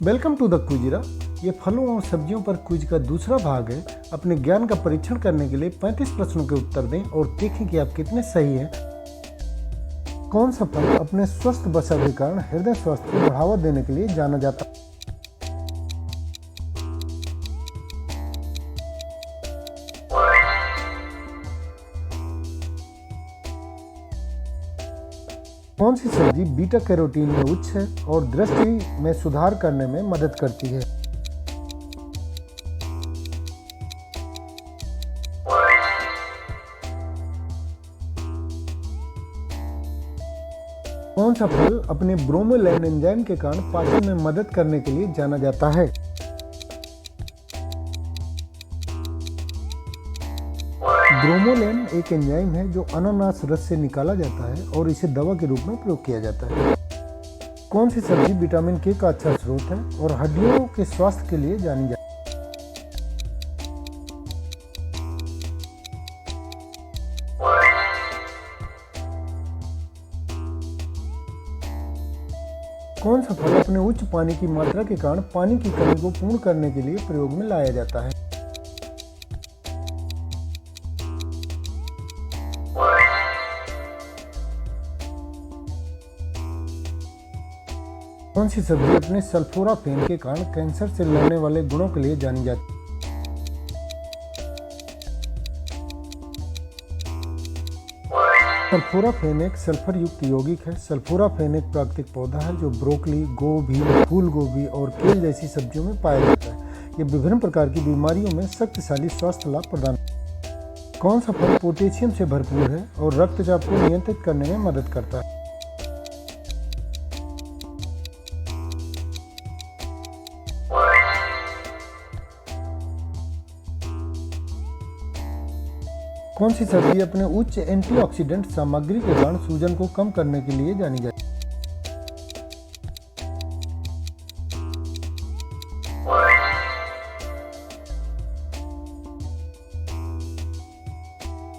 Welcome to the क्विजिरा। ये फलों और सब्जियों पर क्विज का दूसरा भाग है। अपने ज्ञान का परीक्षण करने के लिए 35 प्रश्नों के उत्तर दें और देखें कि आप कितने सही हैं। कौन सा फल अपने स्वस्थ वसा के कारण हृदय स्वास्थ्य को बढ़ावा देने के लिए जाना जाता है? कौन सी सब्जी बीटा कैरोटीन में उच्च है और दृष्टि में सुधार करने में मदद करती है? कौन सा फल अपने ब्रोमोलैन एंजाइम के कारण पाचन में मदद करने के लिए जाना जाता है? ब्रोमोलैन एक एंजाइम है जो अनानास रस से निकाला जाता है और इसे दवा के रूप में प्रयोग किया जाता है। कौन सी सब्जी विटामिन के का अच्छा स्रोत है और हड्डियों के स्वास्थ्य के लिए जानी जाती है? कौन सा फल अपने उच्च पानी की मात्रा के कारण पानी की कमी को पूर्ण करने के लिए प्रयोग में लाया जाता है? कौन सी सब्जी अपने सल्फोराफेन के कारण कैंसर से लड़ने वाले गुणों के लिए जानी जाती है? सल्फोराफेन एक सल्फर युक्त यौगिक है। सल्फोराफेन एक प्राकृतिक पौधा है जो ब्रोकली, गोभी, फूल गोभी और केल जैसी सब्जियों में पाया जाता है। ये विभिन्न प्रकार की बीमारियों में शक्तिशाली स्वास्थ्य लाभ प्रदान करता है। कौन सा फल पोटेशियम से भरपूर है और रक्तचाप को नियंत्रित करने में मदद करता है? कौन सी सब्जी अपने उच्च एंटीऑक्सीडेंट सामग्री के कारण सूजन को कम करने के लिए जानी जाती है?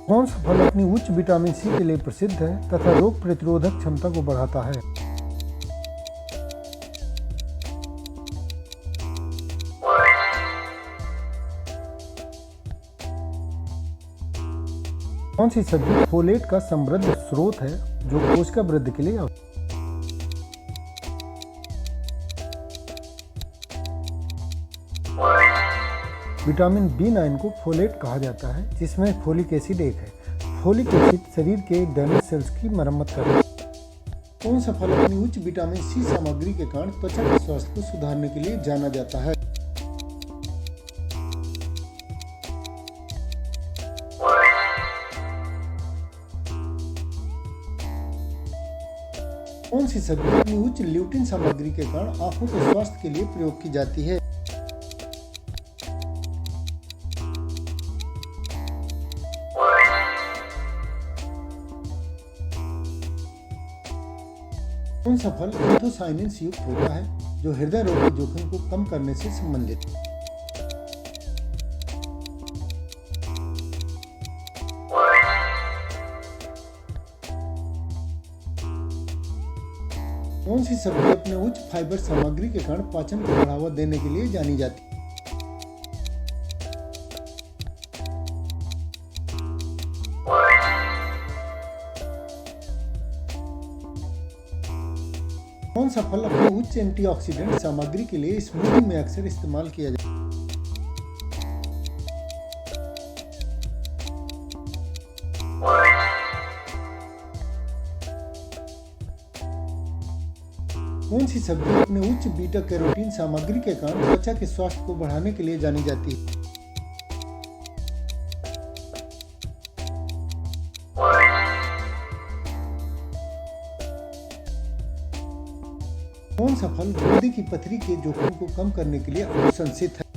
कौन सा फल अपनी उच्च विटामिन सी के लिए प्रसिद्ध है तथा रोग प्रतिरोधक क्षमता को बढ़ाता है? कौन सी सब्जी फोलेट का समृद्ध स्रोत है जो कोशिका वृद्धि के लिए आवश्यक है? विटामिन B9 को फोलेट कहा जाता है जिसमें फोलिक एसिड एक है। फोलिक एसिड शरीर के डैमेज सेल्स की मरम्मत करता है। कौन सा फल अपनी उच्च विटामिन सी सामग्री के कारण त्वचा के स्वास्थ्य को सुधारने के लिए जाना जाता है? कौन सी सब्जी अपनी उच्च ल्यूटिन सामग्री के कारण आंखों के स्वास्थ्य के लिए प्रयोग की जाती है? कौन सा फल एंथोसायनिन युक्त होता है जो हृदय रोग के जोखिम को कम करने से संबंधित है? कौन सी सब्जी अपने उच्च फाइबर सामग्री के कारण पाचन को बढ़ावा देने के लिए जानी जाती है? कौन सा फल अपने उच्च एंटीऑक्सीडेंट सामग्री के लिए स्मूदी में अक्सर इस्तेमाल किया जाता है? कौन सी सब्जी अपने उच्च बीटा कैरोटीन सामग्री के कारण त्वचा के स्वास्थ्य को बढ़ाने के लिए जानी जाती है? कौन सा फल गुर्दे की पथरी के जोखिम को कम करने के लिए अनुशंसित है?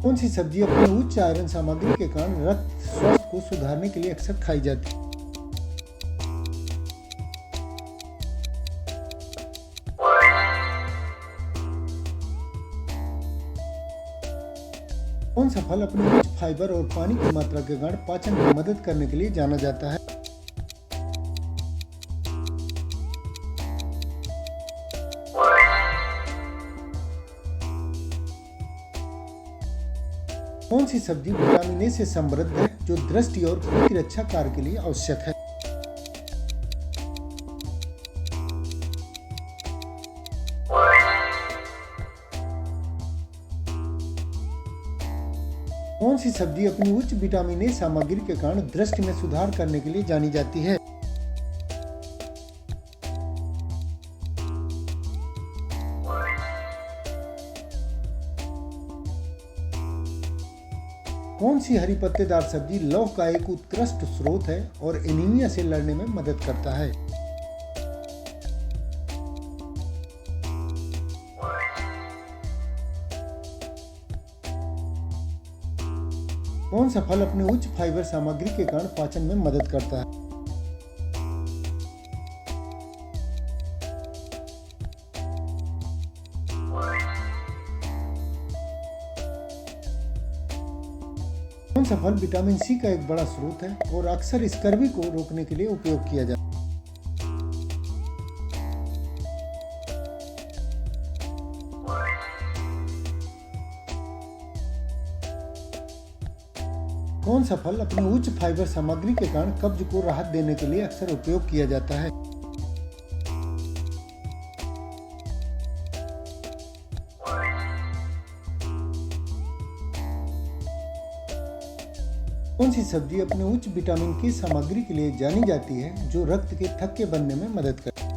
कौन सी सब्जी अपने उच्च आयरन सामग्री के कारण रक्त स्वास्थ्य को सुधारने के लिए अक्सर खाई जाती है? कौन कौन सा फल अपने उच्च फाइबर और पानी की मात्रा के कारण पाचन में मदद करने के लिए जाना जाता है? कौन सी सब्जी विटामिन ए से समृद्ध है जो दृष्टि और प्रतिरक्षा कार्य के लिए आवश्यक है? कौन सी सब्जी अपनी उच्च विटामिन ए सामग्री के कारण दृष्टि में सुधार करने के लिए जानी जाती है? कौन सी हरी पत्तेदार सब्जी लौह का एक उत्कृष्ट स्रोत है और एनीमिया से लड़ने में मदद करता है? कौन सा फल अपने उच्च फाइबर सामग्री के कारण पाचन में मदद करता है? कौन सा फल विटामिन सी का एक बड़ा स्रोत है और अक्सर स्कर्वी को रोकने के लिए उपयोग किया जाता है? कौन सा फल अपने उच्च फाइबर सामग्री के कारण कब्ज को राहत देने के लिए अक्सर उपयोग किया जाता है? कौन सी सब्जी अपने उच्च विटामिन की सामग्री के लिए जानी जाती है जो रक्त के थक्के बनने में मदद करती है?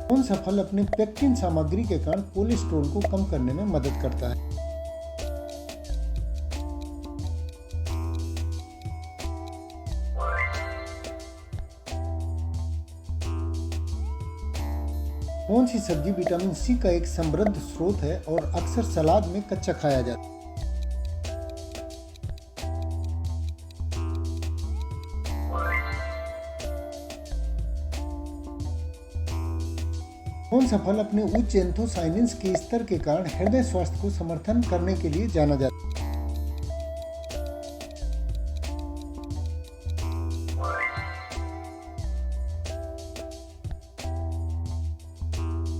कौन सा फल अपने पेक्टिन सामग्री के कारण कोलेस्ट्रॉल को कम करने में मदद करता है? कौन सी सब्जी विटामिन सी का एक समृद्ध स्रोत है और अक्सर सलाद में कच्चा खाया जाता है? कौन सा फल अपने उच्च एंथोसाइनिन्स के स्तर के कारण हृदय स्वास्थ्य को समर्थन करने के लिए जाना जाता है?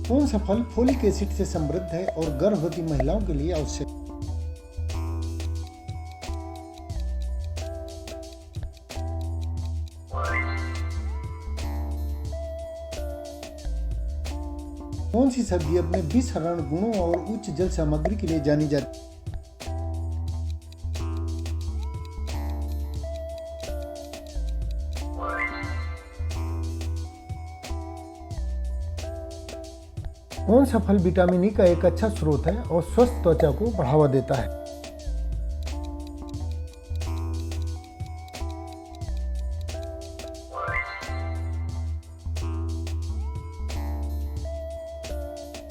कौन सा फल फोलिक एसिड से समृद्ध है और गर्भवती महिलाओं के लिए आवश्यक है? कौन सी सब्जी अपने विषहरण गुणों और उच्च जल सामग्री के लिए जानी जाती है? कौन सा फल विटामिन ई का एक अच्छा स्रोत है और स्वस्थ त्वचा को बढ़ावा देता है?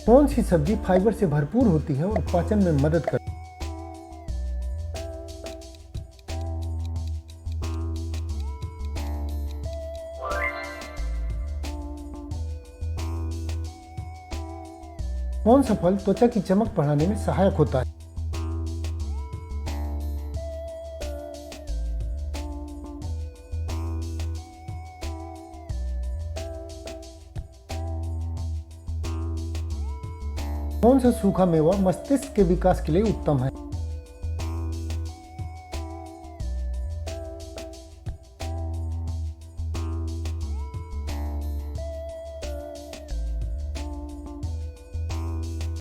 कौन सी सब्जी फाइबर से भरपूर होती है और पाचन में मदद करती है? कौन सा फल त्वचा की चमक बढ़ाने में सहायक होता है? कौन सा सूखा मेवा मस्तिष्क के विकास के लिए उत्तम है?